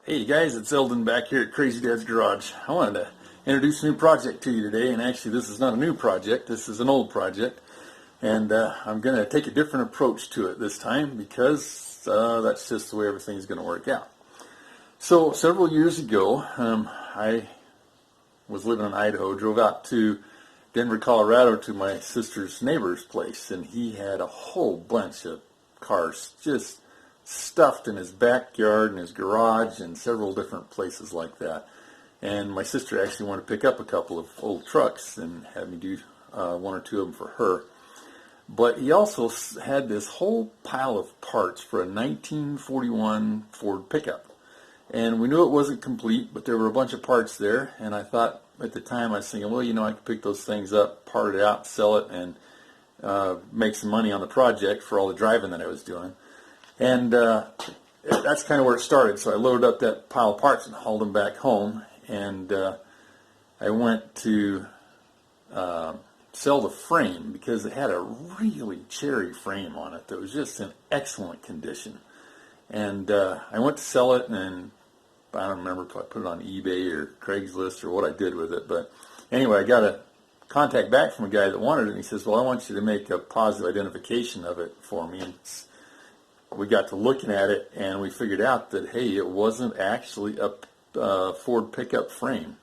Hey guys, it's Eldon back here at Crazy Dad's Garage. I wanted to introduce a new project to you today, and actually this is not a new project, this is an old project, and I'm going to take a different approach to it this time because that's just the way everything's going to work out. So several years ago, I was living in Idaho, drove out to Denver, Colorado to my sister's neighbor's place, and he had a whole bunch of cars just stuffed in his backyard and his garage and several different places like that. And my sister actually wanted to pick up a couple of old trucks and had me do one or two of them for her. But he also had this whole pile of parts for a 1941 Ford pickup. And we knew it wasn't complete, but there were a bunch of parts there. And I thought at the time, I was thinking, well, I could pick those things up, part it out, sell it, and make some money on the project for all the driving that I was doing. And that's kind of where it started. So I loaded up that pile of parts and hauled them back home. And I went to sell the frame because it had a really cherry frame on it that was just in excellent condition. And I went to sell it, and I don't remember if I put it on eBay or Craigslist or what I did with it. But anyway, I got a contact back from a guy that wanted it, and he says, well, I want you to make a positive identification of it for me. And we got to looking at it, and we figured out that, hey, it wasn't actually a Ford pickup frame.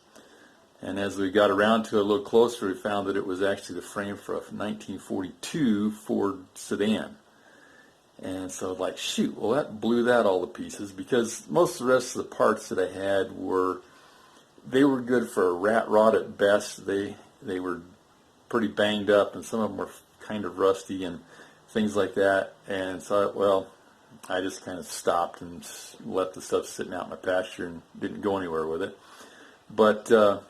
And as we got around to it a little closer, we found that it was actually the frame for a 1942 Ford sedan. And so like, shoot, well, that blew that all to pieces, because most of the rest of the parts that I had were good for a rat rod at best. They were pretty banged up, and some of them were kind of rusty and things like that. And so, well, I just kind of stopped and let the stuff sitting out in my pasture and didn't go anywhere with it. But I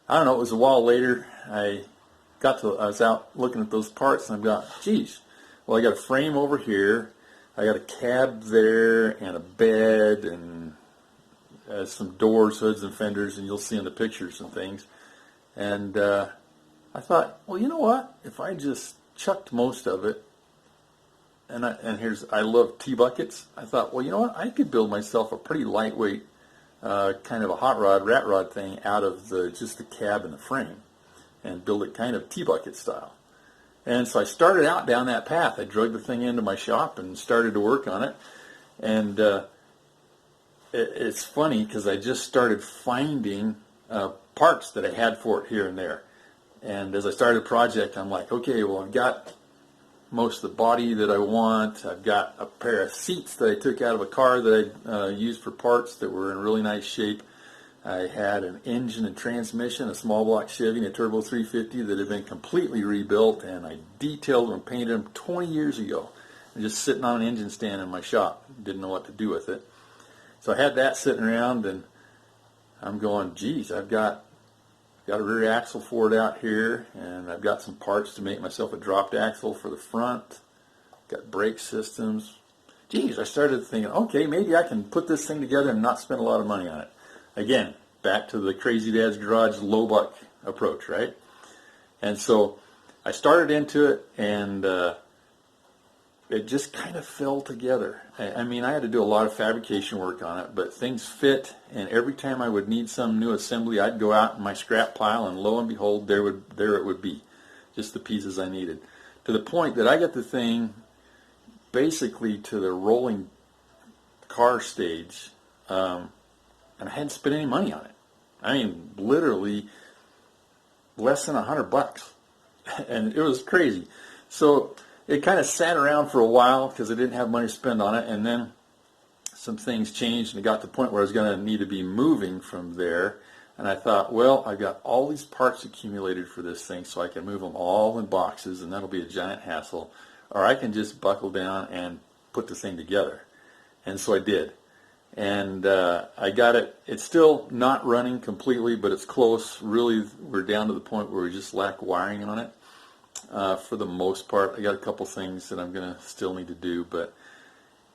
don't know, it was a while later, I was out looking at those parts, and I've got, geez, well, I got a frame over here, I got a cab there, and a bed, and some doors, hoods, and fenders, and you'll see in the pictures and things. And I thought, well, you know what? If I just chucked most of it, and I love T-buckets. I thought, well, you know what? I could build myself a pretty lightweight kind of a hot rod, rat rod thing out of just the cab and the frame, and build it kind of T-bucket style. And so I started out down that path. I drug the thing into my shop and started to work on it. And it's funny because I just started finding parts that I had for it here and there. And as I started the project, I'm like, okay, well, I've got most of the body that I want. I've got a pair of seats that I took out of a car that I used for parts that were in really nice shape. I had an engine and transmission, a small block Chevy and a Turbo 350 that had been completely rebuilt, and I detailed them and painted them 20 years ago. And just sitting on an engine stand in my shop. Didn't know what to do with it. So I had that sitting around, and I'm going, geez, I've got a rear axle for it out here, and I've got some parts to make myself a dropped axle for the front. Got brake systems. Geez, I started thinking, okay, maybe I can put this thing together and not spend a lot of money on it. Again, back to the Crazy Dad's Garage low buck approach, right? And so I started into it, and it just kind of fell together. I mean, I had to do a lot of fabrication work on it, but things fit, and every time I would need some new assembly, I'd go out in my scrap pile, and lo and behold, there it would be, just the pieces I needed. To the point that I got the thing basically to the rolling car stage, and I hadn't spent any money on it. I mean, literally less than $100, and it was crazy. So it kind of sat around for a while because I didn't have money to spend on it, and then some things changed, and it got to the point where I was going to need to be moving from there. And I thought, well, I've got all these parts accumulated for this thing, so I can move them all in boxes, and that'll be a giant hassle. Or I can just buckle down and put this thing together. And so I did. And I got it. It's still not running completely, but it's close. Really, we're down to the point where we just lack wiring on it. For the most part, I got a couple things that I'm going to still need to do, but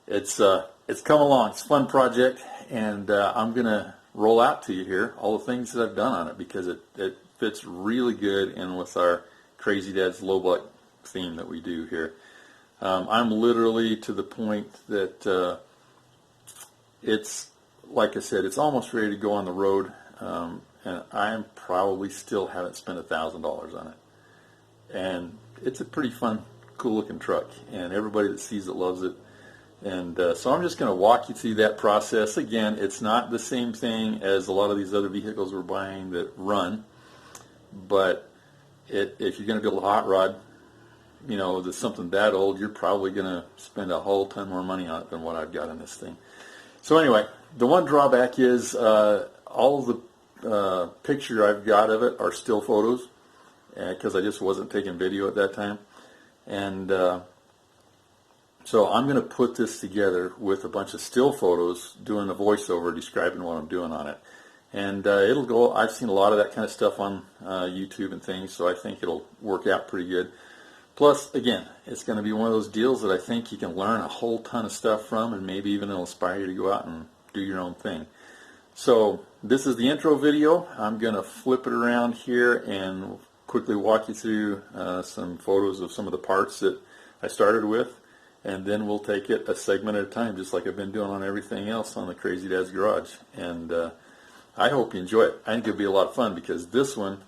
it's come along. It's a fun project, and I'm going to roll out to you here all the things that I've done on it, because it fits really good in with our Crazy Dad's low buck theme that we do here. I'm literally to the point that it's, like I said, it's almost ready to go on the road, and I probably still haven't spent $1,000 on it. And it's a pretty fun, cool looking truck, and everybody that sees it loves it. And so I'm just going to walk you through that process. Again, it's not the same thing as a lot of these other vehicles we're buying that run, but if you're going to build a hot rod, you know, that's something that old, you're probably going to spend a whole ton more money on it than what I've got in this thing. So anyway, the one drawback is all of the picture I've got of it are still photos, because I just wasn't taking video at that time. And so I'm going to put this together with a bunch of still photos, doing a voiceover describing what I'm doing on it. And it'll go, I've seen a lot of that kind of stuff on YouTube and things, so I think it'll work out pretty good. Plus, again, it's going to be one of those deals that I think you can learn a whole ton of stuff from, and maybe even it'll inspire you to go out and do your own thing. So this is the intro video. I'm going to flip it around here and quickly walk you through some photos of some of the parts that I started with, and then we'll take it a segment at a time, just like I've been doing on everything else on the Crazy Dad's Garage. And I hope you enjoy it. I think it'll be a lot of fun, because this one,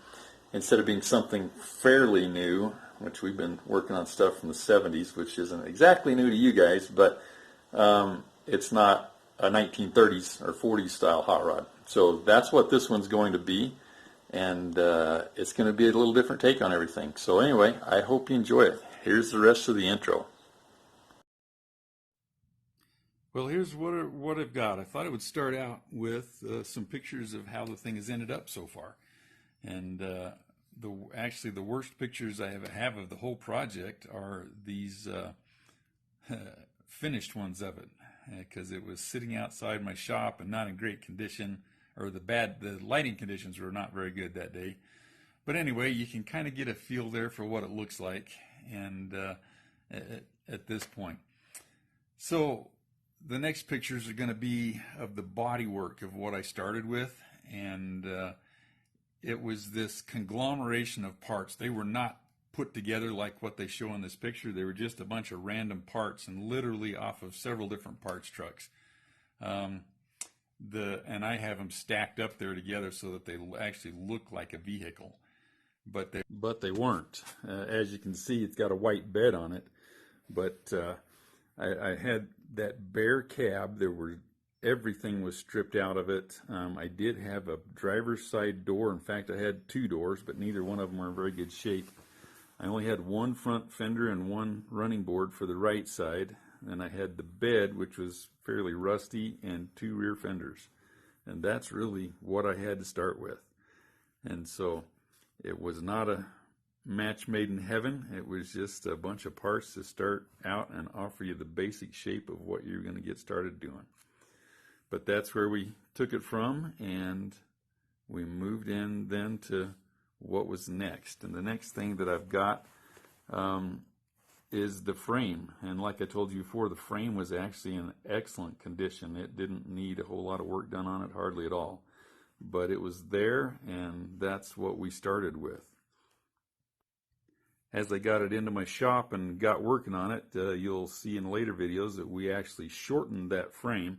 instead of being something fairly new, which we've been working on stuff from the 70s, which isn't exactly new to you guys, but it's not a 1930s or 40s style hot rod. So that's what this one's going to be, and it's going to be a little different take on everything. So anyway, I hope you enjoy it. Here's the rest of the intro. Well, here's what I've got. I thought I would start out with some pictures of how the thing has ended up so far. And actually the worst pictures I have of the whole project are these finished ones of it, because it was sitting outside my shop and not in great condition, or the lighting conditions were not very good that day. But anyway, you can kind of get a feel there for what it looks like, and at this point. So the next pictures are going to be of the body work of what I started with, and it was this conglomeration of parts. They were not put together like what they show in this picture. They were just a bunch of random parts, and literally off of several different parts trucks. And I have them stacked up there together so that they actually look like a vehicle, but they weren't. As you can see, it's got a white bed on it, but I had that bare cab. Everything was stripped out of it. I did have a driver's side door. In fact, I had two doors, but neither one of them were in very good shape. I only had one front fender and one running board for the right side, and I had the bed, which was fairly rusty, and two rear fenders. And that's really what I had to start with. And so it was not a match made in heaven. It was just a bunch of parts to start out and offer you the basic shape of what you're going to get started doing. But that's where we took it from, and we moved in then to what was next. And the next thing that I've got is the frame. And like I told you before, the frame was actually in excellent condition. It didn't need a whole lot of work done on it, hardly at all. But it was there, and that's what we started with. As I got it into my shop and got working on it, you'll see in later videos that we actually shortened that frame.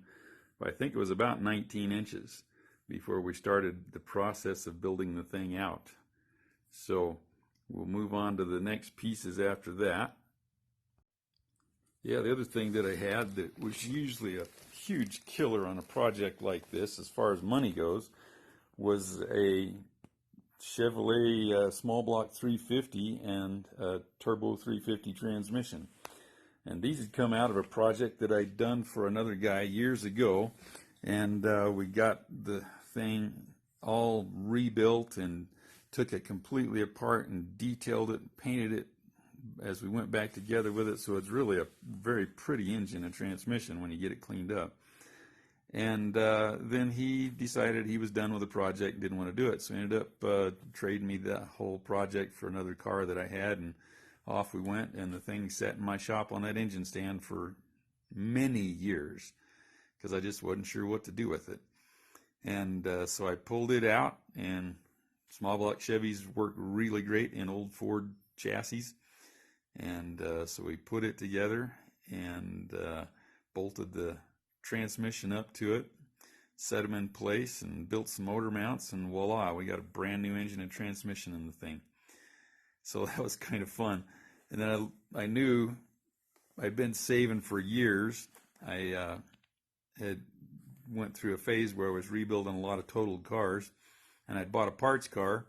I think it was about 19 inches before we started the process of building the thing out. So we'll move on to the next pieces after that. Yeah, the other thing that I had that was usually a huge killer on a project like this, as far as money goes, was a Chevrolet small block 350 and a turbo 350 transmission. And these had come out of a project that I'd done for another guy years ago, and we got the thing all rebuilt and took it completely apart and detailed it and painted it as we went back together with it. So it's really a very pretty engine and transmission when you get it cleaned up. And then he decided he was done with the project, didn't want to do it. So he ended up trading me the whole project for another car that I had, and off we went. And the thing sat in my shop on that engine stand for many years because I just wasn't sure what to do with it. And so I pulled it out, and small block Chevys work really great in old Ford chassis. And so we put it together and bolted the transmission up to it, set them in place, and built some motor mounts, and voila, we got a brand new engine and transmission in the thing. So that was kind of fun. And then I knew I'd been saving for years. I had went through a phase where I was rebuilding a lot of totaled cars, and I'd bought a parts car,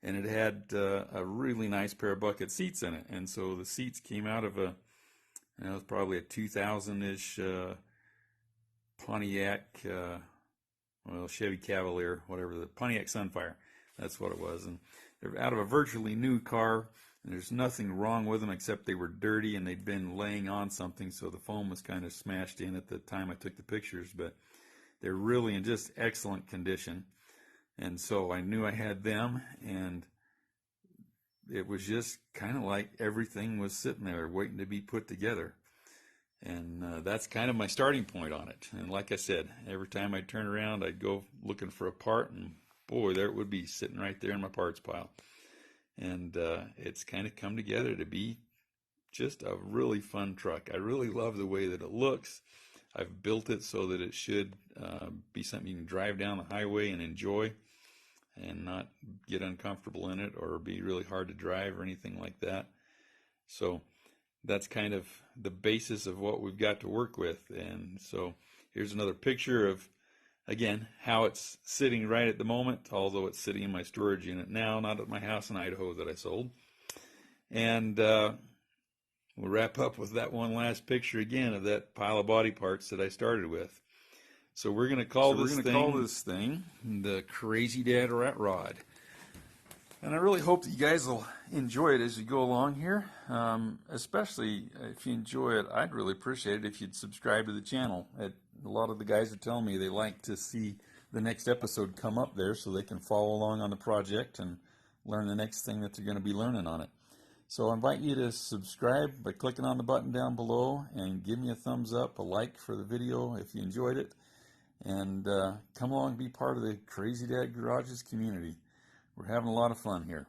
and it had a really nice pair of bucket seats in it. And so the seats came out of it was probably a 2000-ish Pontiac, Chevy Cavalier, whatever, the Pontiac Sunfire. That's what it was. And they're out of a virtually new car, and there's nothing wrong with them except they were dirty and they'd been laying on something, so the foam was kind of smashed in at the time I took the pictures. But they're really in just excellent condition. And so I knew I had them, and it was just kind of like everything was sitting there waiting to be put together. And that's kind of my starting point on it. And like I said, every time I'd turn around, I'd go looking for a part, and boy, there it would be sitting right there in my parts pile. And it's kind of come together to be just a really fun truck. I really love the way that it looks. I've built it so that it should be something you can drive down the highway and enjoy and not get uncomfortable in it or be really hard to drive or anything like that. So that's kind of the basis of what we've got to work with. And so here's another picture of, again, how it's sitting right at the moment, although it's sitting in my storage unit now, not at my house in Idaho that I sold. And we'll wrap up with that one last picture again of that pile of body parts that I started with. So we're going to call this thing the Crazy Dad Rat Rod. And I really hope that you guys will enjoy it as you go along here. Especially if you enjoy it, I'd really appreciate it if you'd subscribe to the channel. A lot of the guys are telling me they like to see the next episode come up there so they can follow along on the project and learn the next thing that they're going to be learning on it. So I invite you to subscribe by clicking on the button down below and give me a thumbs up, a like for the video if you enjoyed it. And come along and be part of the Crazy Dad Garages community. We're having a lot of fun here.